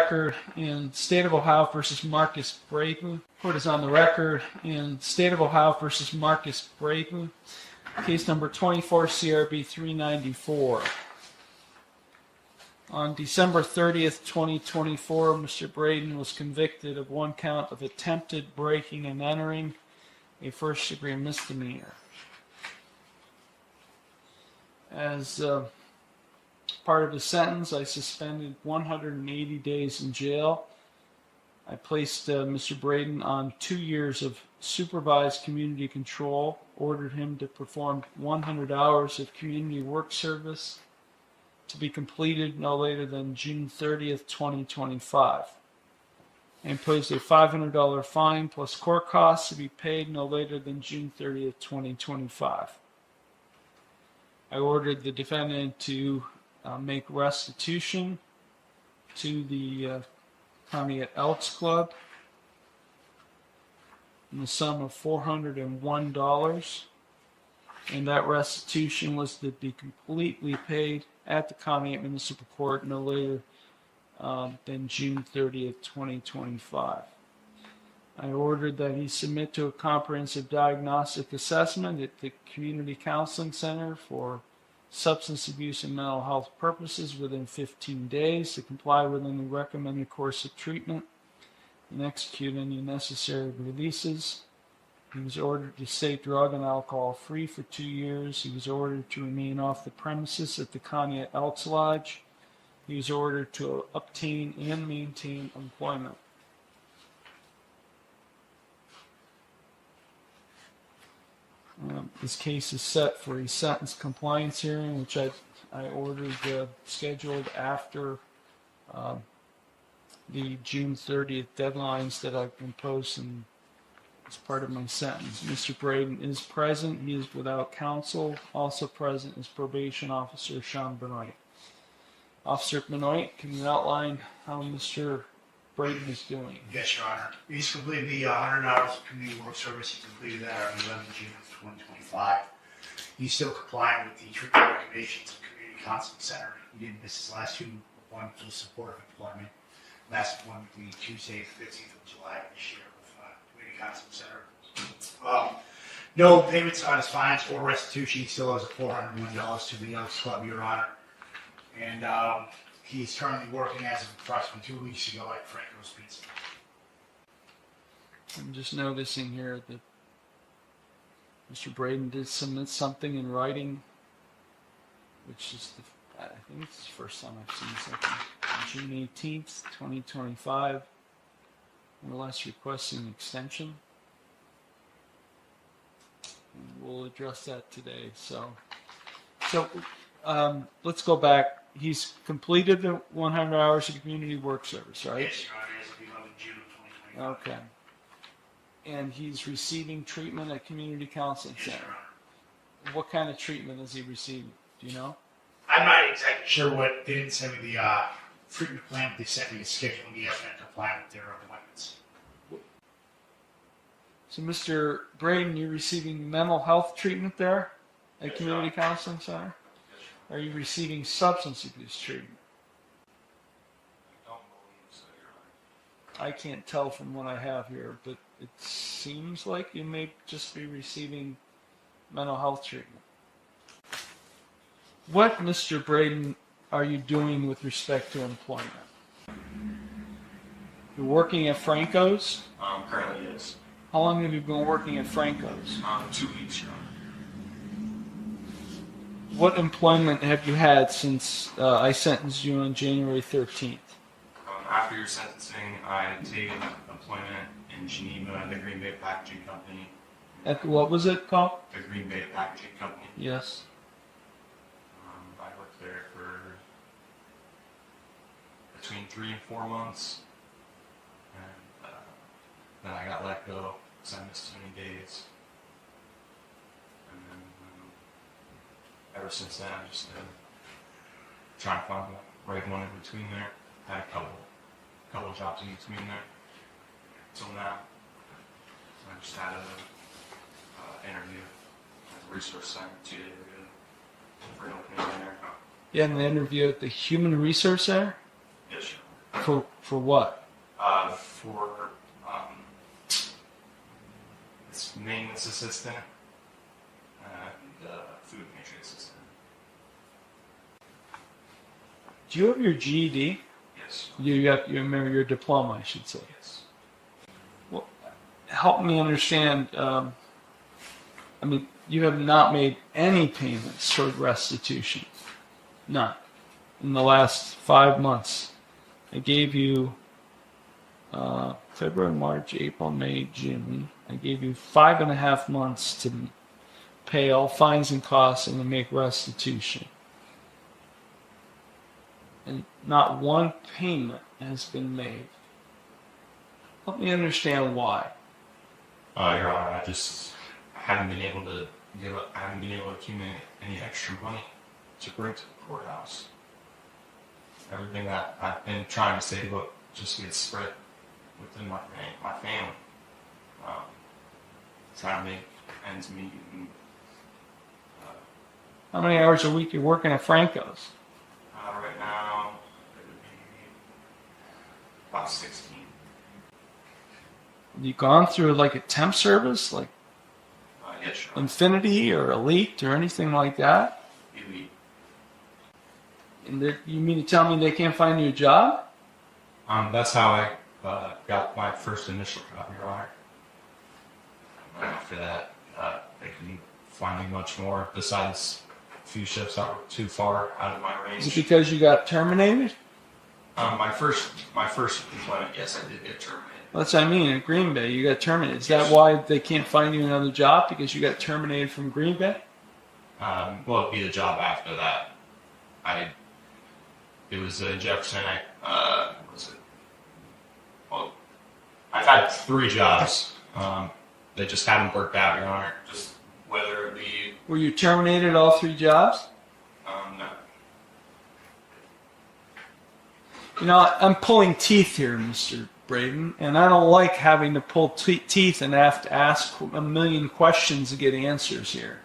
record in State of Ohio versus Marcus Braden. Court is on the record in State of Ohio versus Marcus Braden. Case number 24 CRB 394. On December 30th, 2024, Mr. Braden was convicted of one count of attempted breaking and entering, a first-degree misdemeanor. As part of the sentence, I suspended 180 days in jail. I placed Mr. Braden on 2 years of supervised community control, ordered him to perform 100 hours of community work service to be completed no later than June 30th, 2025. I imposed a $500 fine plus court costs to be paid no later than June 30th, 2025. I ordered the defendant to make restitution to the County at Elks Club in the sum of $401, and that restitution was to be completely paid at the County at Municipal Court no later than June 30th, 2025. I ordered that he submit to a comprehensive diagnostic assessment at the Community Counseling Center for substance abuse and mental health purposes within 15 days to comply with any recommended course of treatment and execute any necessary releases. He was ordered to stay drug and alcohol free for 2 years. He was ordered to remain off the premises at the County at Elks Lodge. He was ordered to obtain and maintain employment. This case is set for a sentence compliance hearing, which I ordered scheduled after the June 30th deadlines that I've imposed as part of my sentence. Mr. Braden is present. He is without counsel. Also present is Probation Officer Sean Benoit. Officer Benoit, can you outline how Mr. Braden is doing? Yes, Your Honor. He's completed the 100 hours of community work service. He completed that on 11 June of 2025. He's still complying with the treatment recommendations of the Community Counseling Center. He didn't miss his last 2 months of supportive employment. Last one would be Tuesday, the 15th of July of this year with Community Counseling Center. No payments on his fines or restitution. He still owes $401 to the Elks Club, Your Honor. And he's currently working as of approximately 2 weeks ago at Franco's Pizza. I'm just noticing here that Mr. Braden did submit something in writing, which is, I think it's the first time I've seen something. June 18th, 2025, more or less requesting an extension. And we'll address that today. So let's go back. He's completed the 100 hours of community work service, right? Yes, Your Honor, as of 11 June of 2025. Okay. And he's receiving treatment at Community Counseling Center. Yes, Your Honor. What kind of treatment is he receiving? Do you know? I'm not exactly sure what. They didn't send me the treatment plan, but they sent me a schedule and he has been complying with their appointments. So, Mr. Braden, you're receiving mental health treatment there at Community Counseling Center? Are you receiving substance abuse treatment? I don't believe so, Your Honor. I can't tell from what I have here, but it seems like you may just be receiving mental health treatment. What, Mr. Braden, are you doing with respect to employment? You're working at Franco's? Currently, yes. How long have you been working at Franco's? 2 weeks, Your Honor. What employment have you had since I sentenced you on January 13th? After your sentencing, I taken employment in Geneva at the Green Bay Packaging Company. At what was it called? The Green Bay Packaging Company. Yes. I worked there for between 3 and 4 months, and then I got let go because I missed too many days. And then ever since then, I've just been trying to find the right one in between there. Had a couple jobs in between there until now. So I just had an interview at the resource center 2 days ago for an opening there. You had an interview at the Human Resource Center? Yes, sir. For what? For it's maintenance assistant and food pantry assistant. Do you have your GED? Yes. You remember your diploma, I should say. Yes. Well, help me understand. I mean, you have not made any payments toward restitution. None. In the last 5 months. I gave you February, March, April, May, June. I gave you 5.5 months to pay all fines and costs and to make restitution. And not one payment has been made. Help me understand why. Your Honor, I haven't been able to accumulate any extra money to bring to the courthouse. Everything that I've been trying to save up just gets spread within my family. Trying to make ends meet. And, How many hours a week are you working at Franco's? right now, it would be about 16. Have you gone through like a temp service, like Yes, sure. Infinity or Elite or anything like that? Elite. And you mean to tell me they can't find you a job? That's how I got my first initial job, Your Honor. And after that, they couldn't find me much more besides a few shifts that were too far out of my Is it range. because you got terminated? My first employment, yes, I did get terminated. That's what I mean. At Green Bay, you got terminated. Is that why they can't find you another job? Because you got terminated from Green Bay? Well, it'd be the job after that. It was in Jefferson. What was it? Well, I've had 3 jobs. They just haven't worked out, Your Honor. Just whether it be, Were you terminated all 3 jobs? no. You know, I'm pulling teeth here, Mr. Braden, and I don't like having to pull teeth and have to ask a million questions to get answers here.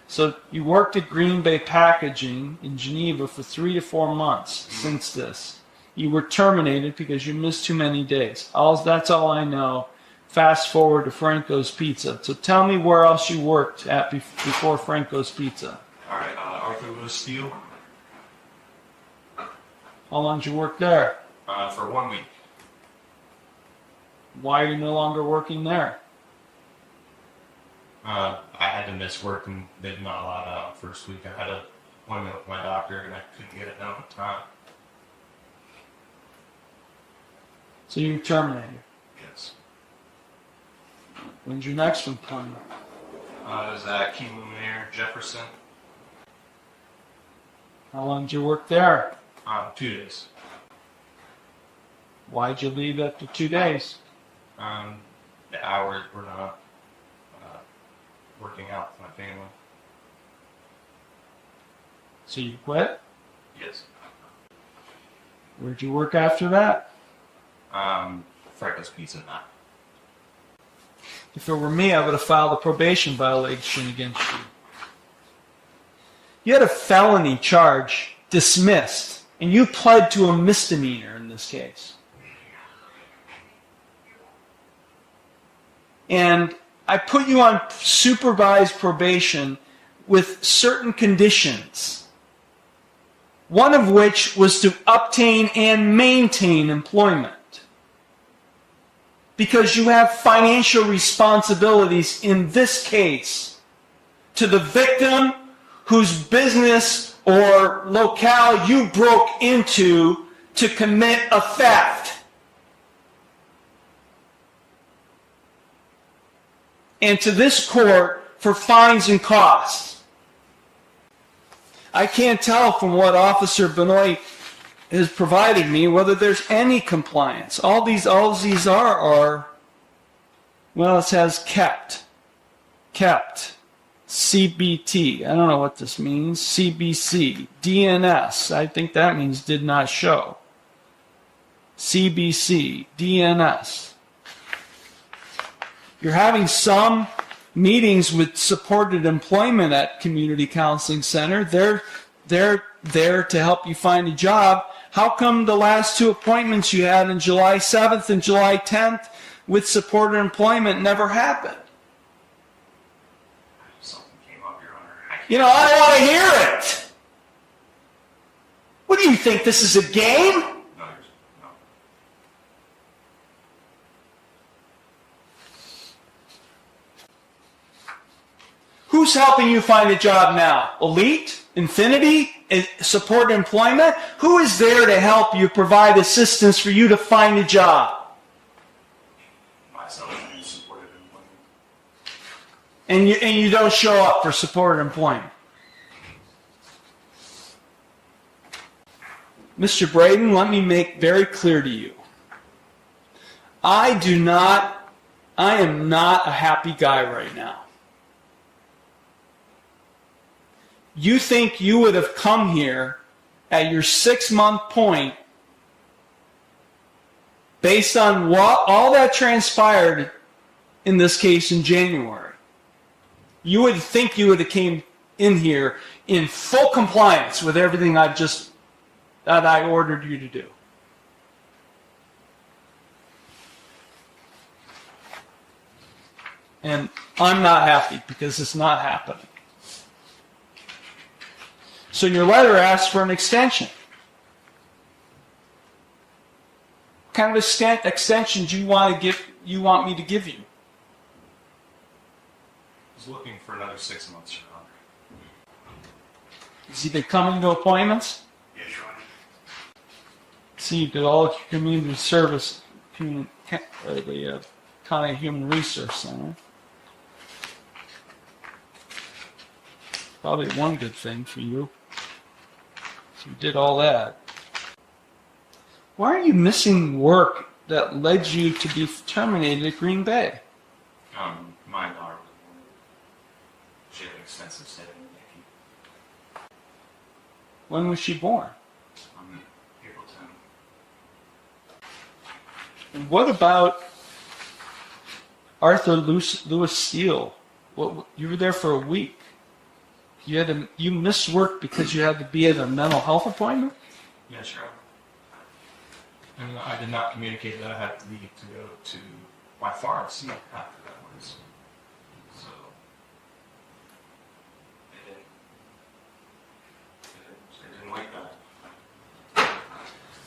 So you worked at Green Bay Packaging in Geneva for 3 to 4 months since this. You were terminated because you missed too many days. That's all I know. Fast forward to Franco's Pizza. So tell me where else you worked at before Franco's Pizza. All right, Arthur Lewis Steel How long did you work there? for 1 week. Why are you no longer working there? I had to miss work and they did not allow that on the first week. I had an appointment with my doctor and I couldn't get it done in time. So you were terminated. Yes. When's your next employment? It was at King Luminaire, Jefferson. How long did you work there? 2 days. Why'd you leave after 2 days? The hours were not working out with my family. So you quit? Yes. Where'd you work after that? Franco's Pizza now. If it were me, I would have filed a probation violation against you. You had a felony charge dismissed, and you pled to a misdemeanor in this case. And I put you on supervised probation with certain conditions, one of which was to obtain and maintain employment. Because you have financial responsibilities in this case to the victim whose business or locale you broke into to commit a theft. And to this court for fines and costs. I can't tell from what Officer Benoit has provided me whether there's any compliance. All these are, well, it says kept, CBT, I don't know what this means, CBC, DNS, I think that means did not show, CBC, DNS. You're having some meetings with supported employment at Community Counseling Center. They're there to help you find a job, How come the last two appointments you had on July 7th and July 10th with supported employment never happened? Something came up, Your Honor. I don't want to hear it. What do you think, this is a game? No. Who's helping you find a job now? Elite? Infinity? Supported employment? Who is there to help you provide assistance for you to find a job? Myself and supported employment. And you don't show up for supported employment. Mr. Braden, let me make very clear to you. I am not a happy guy right now. You think you would have come here at your 6-month point based on what all that transpired in this case in January. You would think you would have came in here in full compliance with everything that I ordered you to do. And I'm not happy because it's not happening. So your letter asks for an extension. What kind of extension do you want me to give you? I was looking for another 6 months, Your Honor. Has he been coming to appointments? Yes, Your Honor. See, you did all of your community service, the County Human Resource Center. Probably one good thing for you. So you did all that. Why are you missing work that led you to be terminated at Green Bay? My daughter was born. She had an extensive stay in the NICU. When was she born? On April 10th. And what about Arthur Lewis Steele? You were there for a week. You missed work because you had to be at a mental health appointment? Yes, Your Honor. And I did not communicate that I had to leave to go to my pharmacy after that was. So, they didn't like that.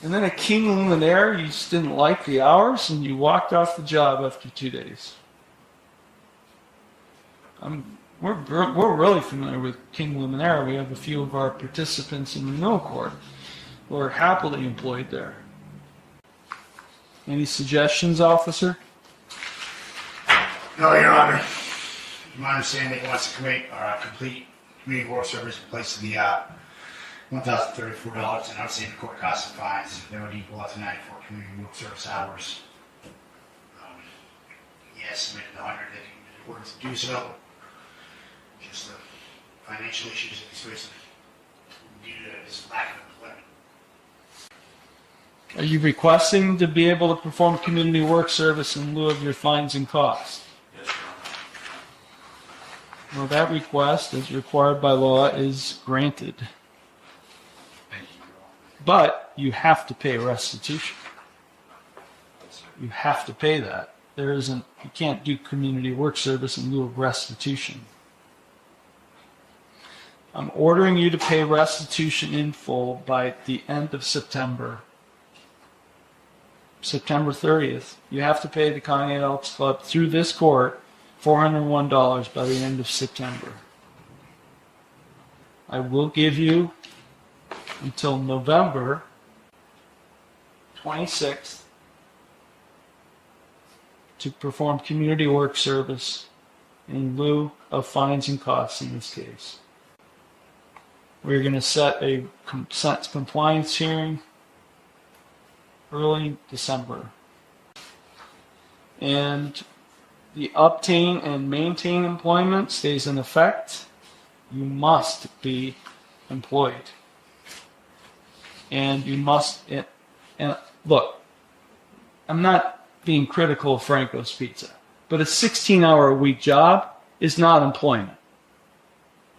And then at King Luminaire, you just didn't like the hours and you walked off the job after 2 days. We're really familiar with King Luminaire. We have a few of our participants in renewal court who are happily employed there. Any suggestions, officer? No, Your Honor. My understanding, he wants to complete community work service in place of the $1,034 in outstanding court costs and fines. That would equal up to 94 community work service hours. He estimated the 100 that he in order to do so. Just the financial issues that he's facing due to his lack of employment. Are you requesting to be able to perform community work service in lieu of your fines and costs? Yes, Your Honor. Well, that request, as required by law, is granted. Thank you, Your Honor. But you have to pay restitution. Yes, sir. You have to pay that. You can't do community work service in lieu of restitution. I'm ordering you to pay restitution in full by the end of September. September 30th. You have to pay the County Elks Club through this court $401 by the end of September. I will give you until November 26th to perform community work service in lieu of fines and costs in this case. We're going to set a compliance hearing early December. And the obtain and maintain employment stays in effect. You must be employed. And you must, and look, I'm not being critical of Franco's Pizza, but a 16-hour-a-week job is not employment.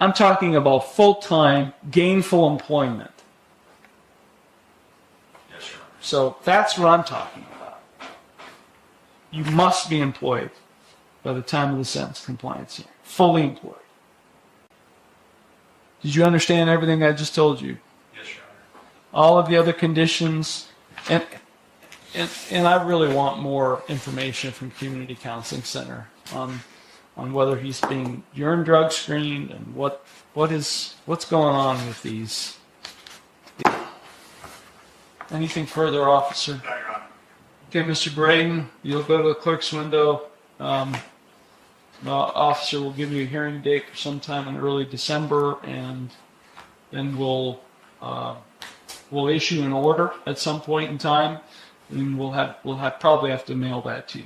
I'm talking about full-time, gainful employment. So that's what I'm talking about. You must be employed by the time of the sentence compliance hearing. Fully employed. Did you understand everything I just told you? Yes, Your Honor. All of the other conditions, and I really want more information from Community Counseling Center on whether he's being urine drug screened and what's going on with these. Anything further, officer? No, Your Honor. Okay, Mr. Braden, you'll go to the clerk's window. The officer will give you a hearing date for sometime in early December, and then we'll issue an order at some point in time, and we'll probably have to mail that to you.